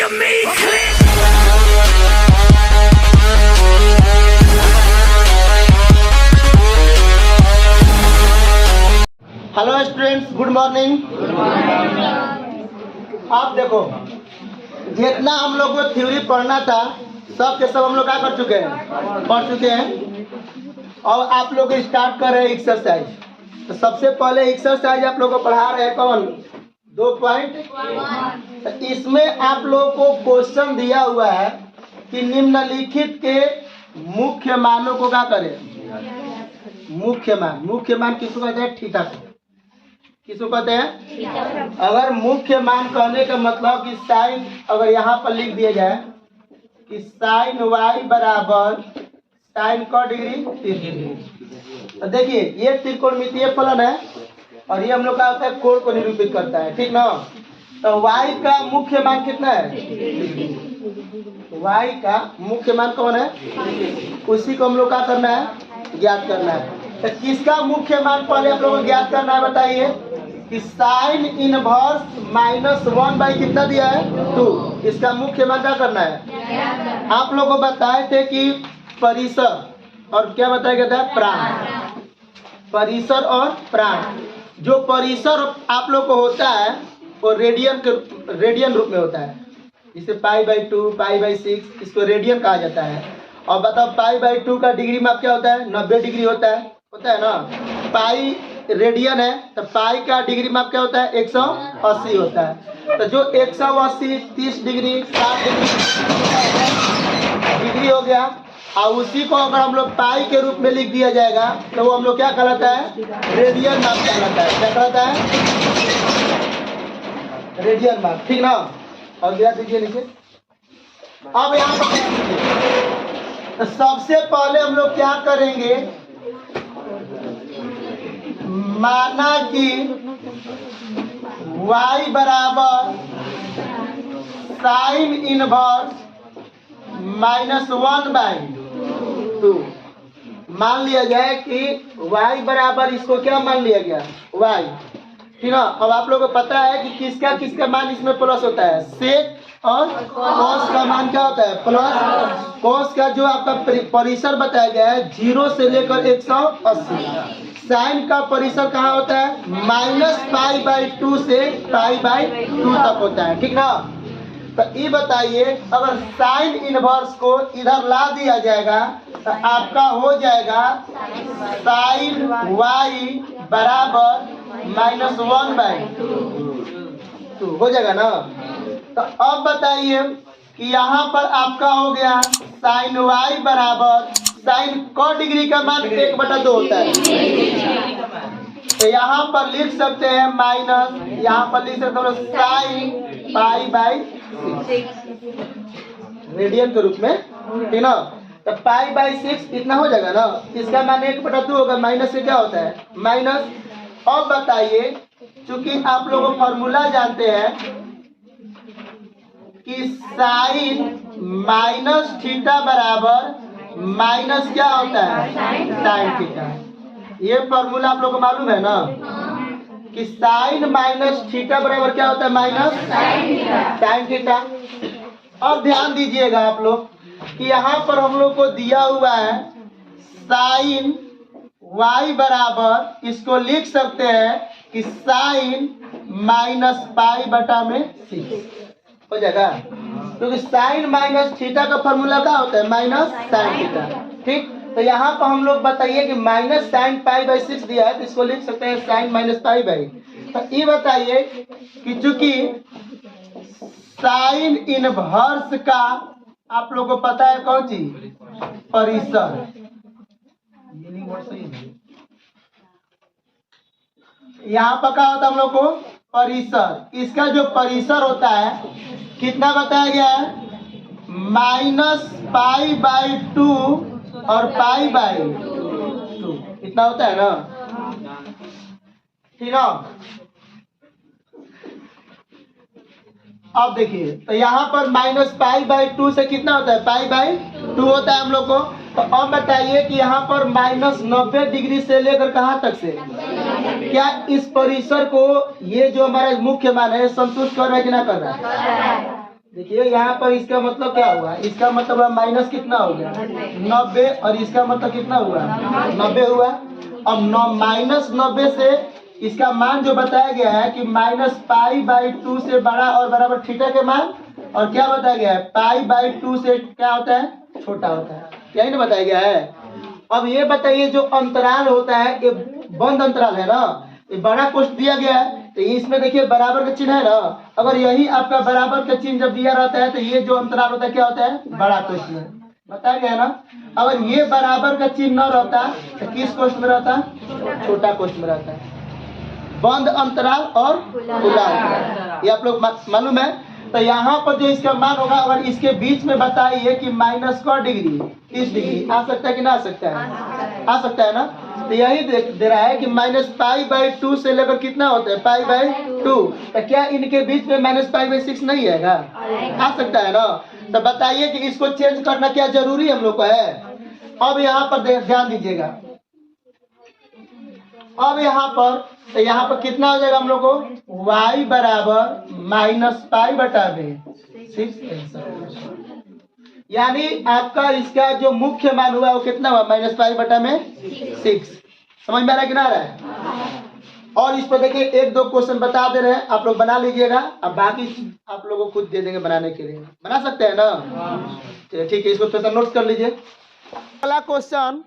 me click. Hello students, good morning. आप देखो, जितना हम लोग को थ्योरी पढ़ना था सब के सब हम लोग क्या कर चुके हैं, पढ़ चुके हैं। और आप लोग स्टार्ट कर रहे हैं एक्सरसाइज। तो सबसे पहले एक्सरसाइज आप लोग को पढ़ा रहे हैं कौन, 2.1। इसमें आप लोग को क्वेश्चन दिया हुआ है कि निम्नलिखित के मुख्य मानों को क्या करें। मुख्य मान किसको कहते हैं, थीटा को। किसको कहते हैं? अगर मुख्य मान कहने का मतलब कि साइन, अगर यहाँ पर लिख दिया जाए कि साइन y बराबर साइन का डिग्री 30 डिग्री। तो देखिए, ये त्रिकोणमितीय फलन है और ये हम लोग का होता है कोण को निरूपित करता है, ठीक ना। तो y का मुख्य मान कितना है, y का मुख्य मान कौन है, उसी को हम लोग का करना है, ज्ञात करना है। तो किसका मुख्य मान पहले आप लोगों को ज्ञात करना है, बताइए कि साइन इनवर्स -1 बाई कितना दिया है, 2। इसका मुख्य मान क्या करना है। आप लोगों को बताए थे कि परिसर और क्या बताया गया था, प्राण। परिसर और प्राण। जो परिसर आप लोग को होता है वो रेडियन रूप में होता है। इसे π/2, π/6 इसको रेडियन कहा जाता है। और बताओ π/2 का डिग्री में क्या होता है, 90 डिग्री होता है ना। पाई रेडियन है तो पाई का डिग्री में क्या होता है, 180 होता है। तो जो 180, 30 डिग्री, 60 डिग्री हो गया। और उसी को अगर हम लोग पाई के रूप में लिख दिया जाएगा तो वो हम लोग क्या कहलाता है, रेडियन माप कहलाता है। क्या कहलाता है, रेडियन माप, ठीक ना। और गिरा दीजिए नीचे। अब यहाँ पर तो सबसे पहले हम लोग क्या करेंगे, माना कि y बराबर साइन इनवर्स -1/2 मान लिया जाए कि y बराबर इसको क्या मान लिया गया, y, ठीक ना। अब आप लोगों को पता है कि किसका मान इसमें प्लस होता है, सेक और कॉस का मान क्या होता है, प्लस। कॉस का जो आपका परिसर बताया गया है 0 से लेकर 180। साइन का परिसर कहाँ होता है, -π/2 से π/2 तक होता है, ठीक ना। तो ये बताइए, अगर साइन इनवर्स को इधर ला दिया जाएगा तो आपका हो जाएगा साइन y बराबर -1/2 हो जाएगा ना। तो अब बताइए कि यहाँ पर आपका हो गया साइन y बराबर, साइन का डिग्री का मान 1/2 होता है। तो यहाँ पर लिख सकते हैं माइनस, यहाँ पर लिख सकते हैं साइन π/6 रेडियन के रूप में, ठीक ना। तो π/6 इतना हो जाएगा ना। इसका मान 1/2 होगा, माइनस से क्या होता है, माइनस। अब बताइए, चूंकि आप लोगों फॉर्मूला जानते हैं कि साइन माइनस थीटा बराबर माइनस क्या होता है, साइन थीटा। ये फॉर्मूला आप लोग को मालूम है ना कि साइन माइनस थीटा बराबर क्या होता है, माइनस साइन थीटा। अब ध्यान दीजिएगा आप लोग कि यहाँ पर हम लोग को दिया हुआ है साइन y बराबर, इसको लिख सकते हैं कि साइन -π/6 हो जाएगा, क्योंकि साइन माइनस थीटा का फॉर्मूला क्या होता है, माइनस साइन थीटा, ठीक। तो यहाँ पर हम लोग बताइए कि माइनस साइन π/6 दिया है तो इसको लिख सकते हैं साइन -π/। तो ये बताइए कि चूंकि साइन इनवर्स का आप लोगों को पता है कौन चीज, परिसर। यहाँ पर क्या होता है हम लोग को, परिसर। इसका जो परिसर होता है कितना बताया गया है, -π/2 और π/2 इतना होता है ना, ठीक है। अब देखिए, तो यहाँ पर -π/2 से कितना होता है, π/2 होता है हम लोग को। तो अब बताइए कि यहाँ पर -90 डिग्री से लेकर कहाँ तक से, क्या इस परिसर को ये जो हमारा मुख्य मान है संतुष्ट कर रहा है कि ना कर रहा है। देखिए यहाँ पर इसका मतलब क्या हुआ, इसका मतलब माइनस कितना हो गया 90, और इसका मतलब कितना हुआ 90 हुआ। अब -90 से इसका मान जो बताया गया है कि -π/2 से बड़ा और बराबर थीटा के मान, और क्या बताया गया है π/2 से क्या होता है छोटा होता है, यही ना बताया गया है। अब ये बताइए जो अंतराल होता है ये बंद अंतराल है ना, ये बड़ा कोष्ठ दिया गया है तो इसमें देखिए बराबर का चिन्ह है ना, अगर यही आपका बराबर का चिन्ह जब दिया रहता है तो ये जो अंतराल होता है क्या होता है बड़ा कोष्ठ में, बताया गया ना। अगर ये बराबर का चिन्ह न रहता तो किस कोष्ठ में रहता, छोटा कोष्ठ में रहता है। बंद अंतराल और खुला अंतराल ये आप लोग मालूम है। तो यहाँ पर जो इसका मान होगा, अगर इसके बीच में बताइए कि माइनस का डिग्री 30 डिग्री आ सकता है कि ना आ सकता है, आ सकता है ना। तो यही दे रहा है कि -π/2 से लेकर कितना होता है π/2, तो क्या इनके बीच में -π/6 नहीं आएगा, आ सकता है ना। तो बताइए कि इसको चेंज करना क्या जरूरी हम लोग को है। अब यहाँ पर ध्यान दीजिएगा, अब यहाँ पर कितना हो जाएगा हम लोग को y बराबर -π/6, यानी आपका इसका जो मुख्य मान हुआ वो कितना हुआ -π/6। समझ में आ रहा है कि ना आ रहा है। और इस पर देखिए एक दो क्वेश्चन बता दे रहे हैं, आप लोग बना लीजिएगा, अब बाकी आप लोगों को खुद दे देंगे बनाने के लिए, बना सकते हैं ना। चलिए ठीक है, इसको थोड़ा नोट कर लीजिए। अगला क्वेश्चन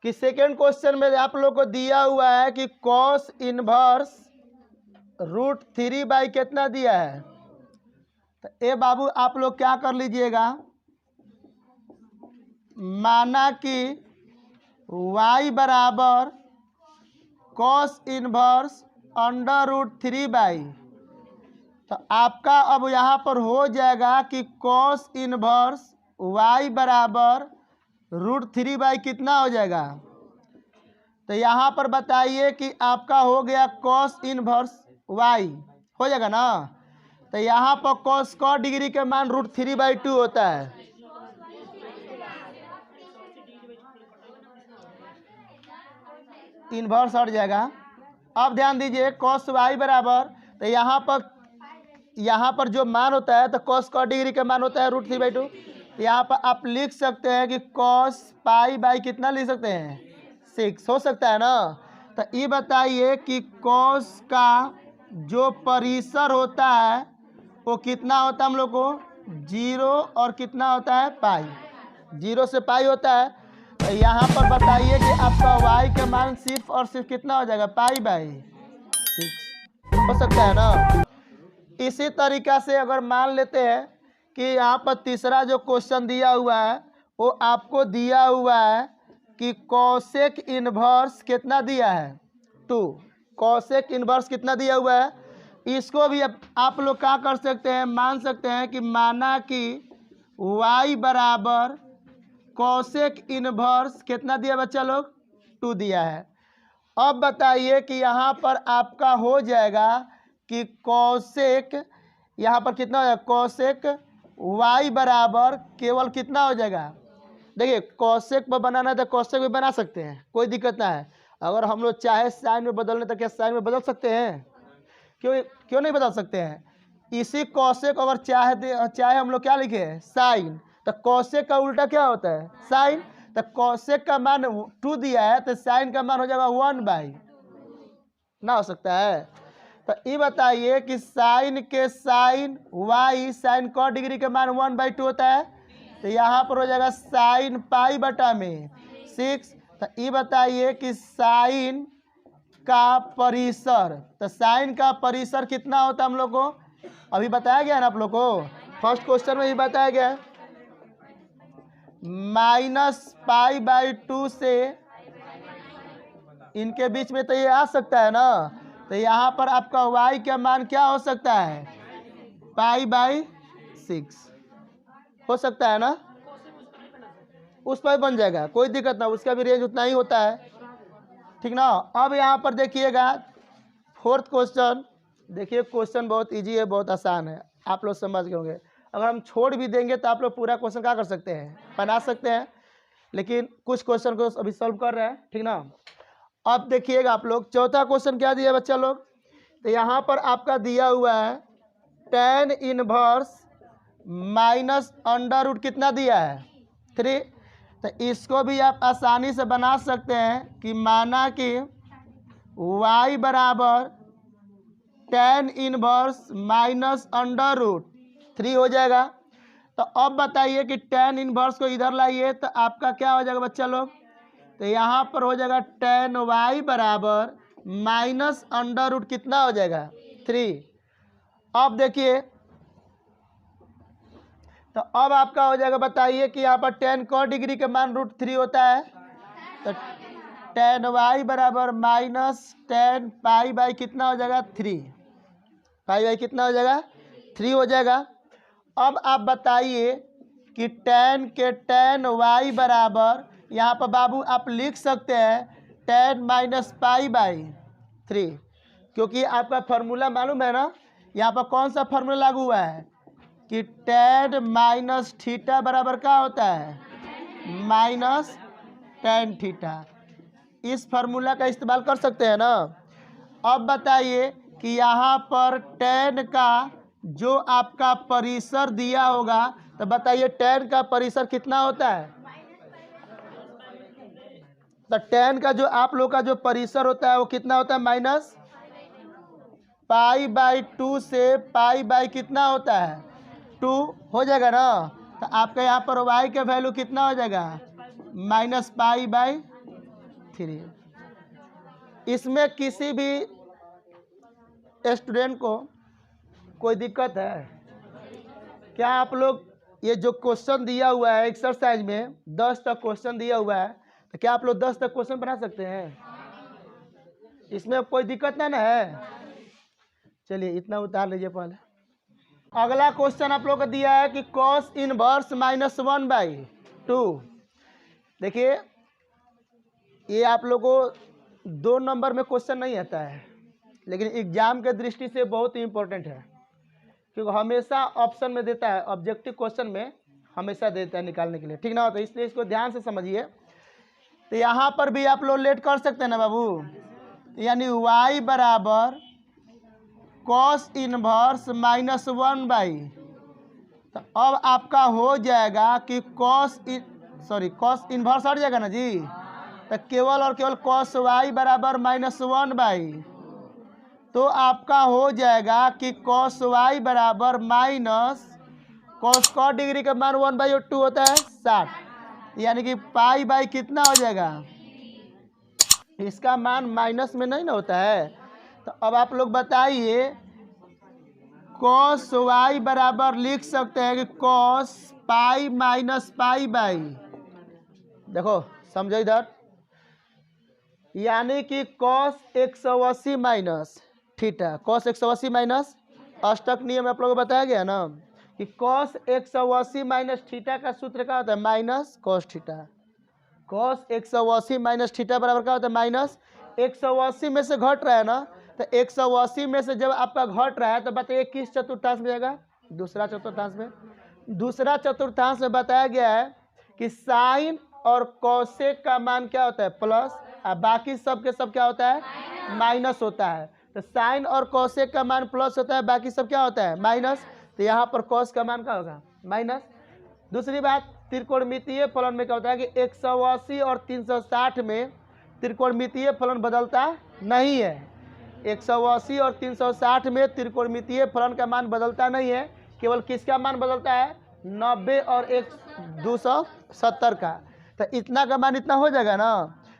कि सेकेंड क्वेश्चन में आप लोग को दिया हुआ है कि cos इनवर्स √3 कितना दिया है। तो ए बाबू आप लोग क्या कर लीजिएगा, माना कि y बराबर cos इनवर्स √3, तो आपका अब यहाँ पर हो जाएगा कि cos इनवर्स y बराबर √3 कितना हो जाएगा। तो यहाँ पर बताइए कि आपका हो गया cos इनवर्स y हो जाएगा ना। तो यहाँ पर cos का डिग्री के मान √3/2 होता है। इनवर्स हट जाएगा। अब ध्यान दीजिए cos y बराबर, तो यहाँ पर जो मान होता है तो cos का डिग्री का मान होता है √3/2। यहाँ पर आप लिख सकते हैं कि cos π/, कितना लिख सकते हैं 6 हो सकता है ना। तो ये बताइए कि cos का जो परिसर होता है वो कितना होता है हम लोग को 0 और कितना होता है π, 0 से π होता है। तो यहाँ पर बताइए कि आपका y का मान सिर्फ और सिर्फ कितना हो जाएगा π/6 हो सकता है ना। इसी तरीका से अगर मान लेते हैं कि यहाँ पर तीसरा जो क्वेश्चन दिया हुआ है वो आपको दिया हुआ है कि कोसेक इनवर्स कितना दिया है 2, कोसेक इनवर्स कितना दिया हुआ है। इसको भी आप लोग क्या कर सकते हैं, मान सकते हैं कि माना कि y बराबर कोसेक इनवर्स कितना दिया बच्चा लोग 2 दिया है। अब बताइए कि यहाँ पर आपका हो जाएगा कि कोसेक, यहाँ पर कितना हो जाएगा कोसेक y बराबर केवल कितना हो जाएगा। देखिए कोसेक पर बनाना है तो कोसेक भी बना सकते हैं, कोई दिक्कत ना है। अगर हम लोग चाहे साइन में बदलने तो क्या साइन में बदल सकते हैं, क्यों नहीं बदल सकते हैं। इसी कोसेक अगर चाहे हम लोग क्या लिखे साइन, तो कोसेक का उल्टा क्या होता है साइन। तो कोसेक का मान 2 दिया है तो साइन का मान हो जाएगा 1/, ना हो सकता है। तो ये बताइए कि साइन के साइन y साइन का डिग्री के मान 1/2 होता है। तो यहाँ पर हो जाएगा साइन π/6। तो ये बताइए कि साइन का परिसर, तो साइन का परिसर कितना होता है हम लोग को अभी बताया गया ना आप लोग को, फर्स्ट क्वेश्चन में ही बताया गया है। -π/2 से इनके बीच में तो ये आ सकता है ना। तो यहाँ पर आपका y का मान क्या हो सकता है π/6 हो सकता है ना, उस पर बन जाएगा, कोई दिक्कत ना, उसका भी रेंज उतना ही होता है, ठीक ना। अब यहाँ पर देखिएगा फोर्थ क्वेश्चन, देखिए क्वेश्चन बहुत इजी है, बहुत आसान है, आप लोग समझ गए होंगे। अगर हम छोड़ भी देंगे तो आप लोग पूरा क्वेश्चन क्या कर सकते हैं, बना सकते हैं, लेकिन कुछ क्वेश्चन को अभी सॉल्व कर रहे हैं, ठीक ना। अब देखिएगा आप लोग चौथा क्वेश्चन क्या दिया बच्चा लोग। तो यहाँ पर आपका दिया हुआ है ten inverse minus under root कितना दिया है 3। तो इसको भी आप आसानी से बना सकते हैं कि माना कि y बराबर ten inverse minus under root 3 हो जाएगा। तो अब बताइए कि टेन इनवर्स को इधर लाइए तो आपका क्या हो जाएगा बच्चा लोग, तो यहाँ पर हो जाएगा टेन y बराबर माइनस अंडर रूट कितना हो जाएगा 3। अब देखिए तो अब आपका हो जाएगा, बताइए कि यहाँ पर टेन क डिग्री के मान √3 होता है। तो टेन y बराबर माइनस टेन पाई बाई कितना हो जाएगा 3, पाई बाई कितना हो जाएगा 3 हो जाएगा। अब आप बताइए कि टेन के टेन y बराबर यहाँ पर बाबू आप लिख सकते हैं टेन माइनस पाई बाई 3, क्योंकि आपका फार्मूला मालूम है ना, यहाँ पर कौन सा फार्मूला लागू हुआ है कि टेन माइनस थीटा बराबर क्या होता है माइनस टेन थीटा। इस फार्मूला का इस्तेमाल कर सकते हैं ना। अब बताइए कि यहाँ पर टेन का जो आपका परिसर दिया होगा, तो बताइए टेन का परिसर कितना होता है। तो टेन का जो आप लोग का जो परिसर होता है वो कितना होता है माइनस पाई बाई 2 से पाई बाई कितना होता है 2 हो जाएगा ना। तो आपका यहाँ पर y का वैल्यू कितना हो जाएगा माइनस पाई बाई 3। इसमें किसी भी स्टूडेंट को कोई दिक्कत है क्या? आप लोग ये जो क्वेश्चन दिया हुआ है एक्सरसाइज में 10 तक क्वेश्चन दिया हुआ है, तो क्या आप लोग 10 तक क्वेश्चन बना सकते हैं? इसमें कोई दिक्कत नहीं ना है। चलिए इतना उतार लीजिए पहले। अगला क्वेश्चन आप लोग को दिया है कि कॉस इनवर्स माइनस 1/2। देखिए ये आप लोग को 2 नंबर में क्वेश्चन नहीं आता है, लेकिन एग्जाम के दृष्टि से बहुत ही इंपॉर्टेंट है, क्योंकि हमेशा ऑप्शन में देता है, ऑब्जेक्टिव क्वेश्चन में हमेशा देता है निकालने के लिए, ठीक ना। तो इसलिए इसको ध्यान से समझिए। तो यहाँ पर भी आप लोग लेट कर सकते हैं ना बाबू, यानी y बराबर कॉस इनवर्स माइनस 1/। तो अब आपका हो जाएगा कि कॉस इनवर्स हट जाएगा ना जी, तो केवल और केवल कॉस y बराबर माइनस 1/। तो आपका हो जाएगा कि कॉस y बराबर माइनस कॉस का डिग्री का मान 1/2 होता है 60, यानी कि पाई बाई कितना हो जाएगा, इसका मान माइनस में नहीं ना होता है। तो अब आप लोग बताइए कॉस y बराबर लिख सकते हैं कि cos pi minus pi by, देखो समझो इधर, यानी कि cos 180 minus theta, cos 180 minus अष्टक नियम आप लोगों को बताया गया ना कि कॉस 180 माइनस थीटा का सूत्र क्या होता है minus cos theta. Cos 180 minus theta बराबर क्या होता है माइनस 180 में से घट रहा है ना, तो 180 में से जब आपका घट रहा है तो बताइए किस चतुर्थांश में जाएगा, दूसरा चतुर्थांश में। दूसरा चतुर्थांश में बताया गया है कि साइन और कॉसेक का मान क्या होता है प्लस, और बाकी सब के सब क्या होता है माइनस होता है। तो साइन और कॉसेक का मान प्लस होता है, बाकी सब क्या होता है माइनस। तो यहाँ पर कॉस का मान क्या होगा माइनस। दूसरी बात, त्रिकोणमितीय फलन में क्या होता है कि 180 और 360 में त्रिकोणमितीय फलन बदलता नहीं है। 180 और 360 में त्रिकोणमितीय फलन का मान बदलता नहीं है, केवल किसका मान बदलता है 90 और 270 का। तो इतना का मान इतना हो जाएगा ना।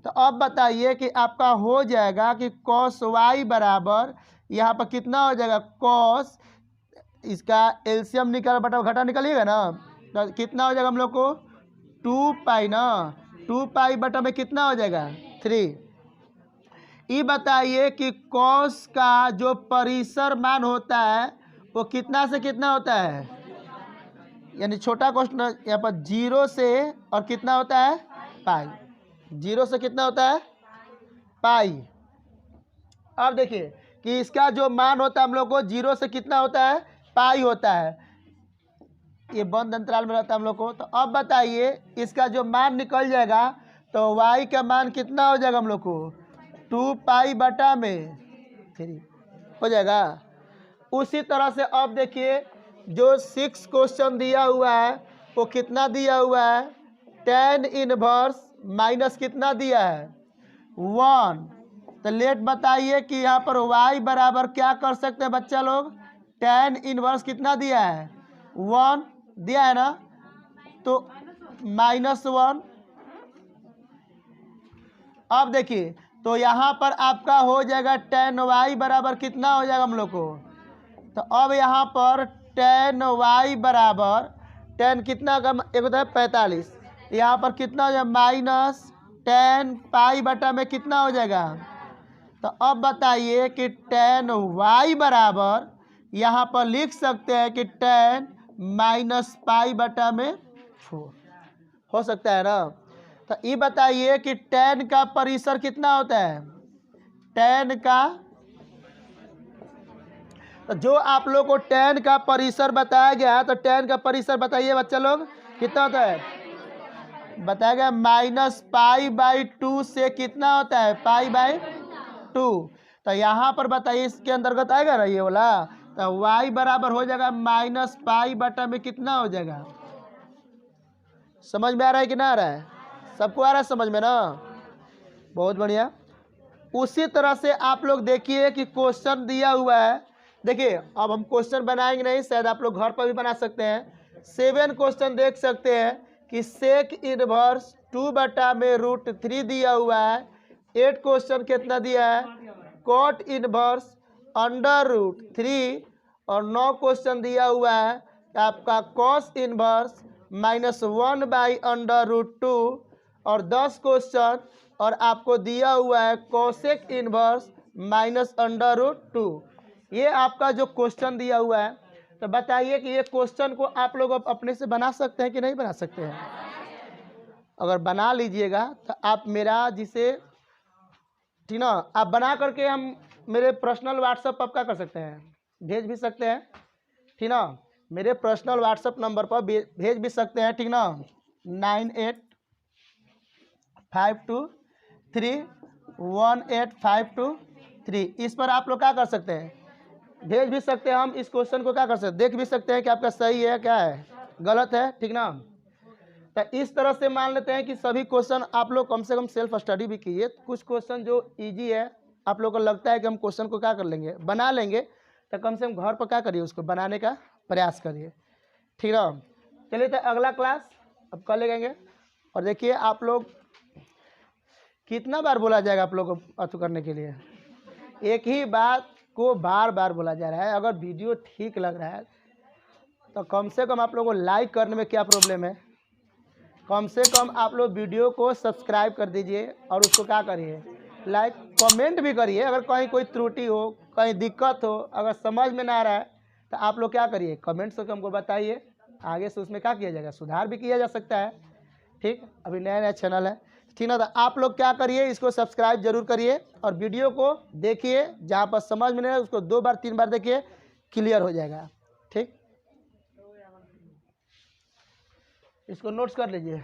तो अब बताइए कि आपका हो जाएगा कि कॉस y बराबर यहाँ पर कितना हो जाएगा कॉस, इसका एलसीएम निकाल बटा घटा निकालिएगा ना, तो कितना हो जाएगा हम लोग को 2 पाई ना, 2 पाई बटा में कितना हो जाएगा 3। ये बताइए कि कॉस का जो परिसर मान होता है वो कितना से कितना होता है, यानी छोटा क्वेश्चन यहाँ पर 0 से और कितना होता है पाई, 0 से कितना होता है पाई। अब देखिए कि इसका जो मान होता है हम लोग को 0 से कितना होता है पाई होता है, ये बंद अंतराल में रहता है हम लोग को। तो अब बताइए इसका जो मान निकल जाएगा तो y का मान कितना हो जाएगा हम लोग को 2 पाई बटा में 3 हो जाएगा। उसी तरह से अब देखिए जो 6 क्वेश्चन दिया हुआ है वो कितना दिया हुआ है, tan इनवर्स माइनस कितना दिया है 1। तो लेट बताइए कि यहाँ पर y बराबर क्या कर सकते हैं बच्चा लोग, tan इनवर्स कितना दिया है 1 दिया है ना, तो -1। अब देखिए तो यहाँ पर आपका हो जाएगा tan y बराबर कितना हो जाएगा हम लोग को, तो अब यहाँ पर tan y बराबर tan कितना का एक होता है 45, यहाँ पर कितना हो जाएगा माइनस tan पाई बटा में कितना हो जाएगा। तो अब बताइए कि tan y बराबर यहाँ पर लिख सकते हैं कि tan माइनस पाई बटा में 4 हो सकता है ना। तो ये बताइए कि tan का परिसर कितना होता है, tan का, तो जो आप लोग को tan का परिसर बताया गया है, तो tan का परिसर बताइए बच्चा लोग कितना होता है, बताया गया -π/2 से कितना होता है π/2। तो यहाँ पर बताइए इसके अंतर्गत आएगा ना ये वाला, तो y बराबर हो जाएगा -π बटा में कितना हो जाएगा। समझ में आ रहा है कि ना आ रहा है, सबको आ रहा है समझ में ना, बहुत बढ़िया। उसी तरह से आप लोग देखिए कि क्वेश्चन दिया हुआ है, देखिए अब हम क्वेश्चन बनाएंगे नहीं, शायद आप लोग घर पर भी बना सकते हैं। 7 क्वेश्चन देख सकते हैं कि सेक इनवर्स 2 बटा में √3 दिया हुआ है। 8 क्वेश्चन कितना दिया है कॉट इनवर्स √3, और 9 क्वेश्चन दिया हुआ है आपका कॉस इनवर्स -1/√2, और 10 क्वेश्चन और आपको दिया हुआ है कोसेक इनवर्स -√2। ये आपका जो क्वेश्चन दिया हुआ है, तो बताइए कि ये क्वेश्चन को आप लोग अपने से बना सकते हैं कि नहीं बना सकते हैं। अगर बना लीजिएगा तो आप मेरा जिसे ठीक ना, आप बना करके हम मेरे पर्सनल व्हाट्सएप पर क्या कर सकते हैं, भेज भी सकते हैं, ठीक ना, मेरे पर्सनल व्हाट्सएप नंबर पर भेज भी सकते हैं, ठीक ना, 9852318523। इस पर आप लोग क्या कर सकते हैं, भेज भी सकते हैं। हम इस क्वेश्चन को क्या कर सकते हैं, देख भी सकते हैं कि आपका सही है क्या है गलत है, ठीक ना। तो इस तरह से मान लेते हैं कि सभी क्वेश्चन आप लोग कम से कम सेल्फ स्टडी भी कीजिए। कुछ क्वेश्चन जो इजी है आप लोग को लगता है कि हम क्वेश्चन को क्या कर लेंगे, बना लेंगे, तो कम से कम घर पर क्या करिए, उसको बनाने का प्रयास करिए, ठीक ना। चलिए तो अगला क्लास अब कल लेंगे। और देखिए आप लोग कितना बार बोला जाएगा आप लोग को अथु करने के लिए, एक ही बात को बार बार बोला जा रहा है। अगर वीडियो ठीक लग रहा है तो कम से कम आप लोगों को लाइक करने में क्या प्रॉब्लम है, कम से कम आप लोग वीडियो को सब्सक्राइब कर दीजिए और उसको क्या करिए लाइक, कमेंट भी करिए। अगर कहीं कोई त्रुटि हो, कहीं दिक्कत हो, अगर समझ में ना आ रहा है तो आप लोग क्या करिए कमेंट से हमको बताइए, आगे से उसमें क्या किया जाएगा, सुधार भी किया जा सकता है। ठीक, अभी नया नया चैनल है, ठीक ना। तो आप लोग क्या करिए, इसको सब्सक्राइब जरूर करिए और वीडियो को देखिए, जहाँ पर समझ में नहीं आए उसको 2 बार 3 बार देखिए, क्लियर हो जाएगा। ठीक, इसको नोट्स कर लीजिए।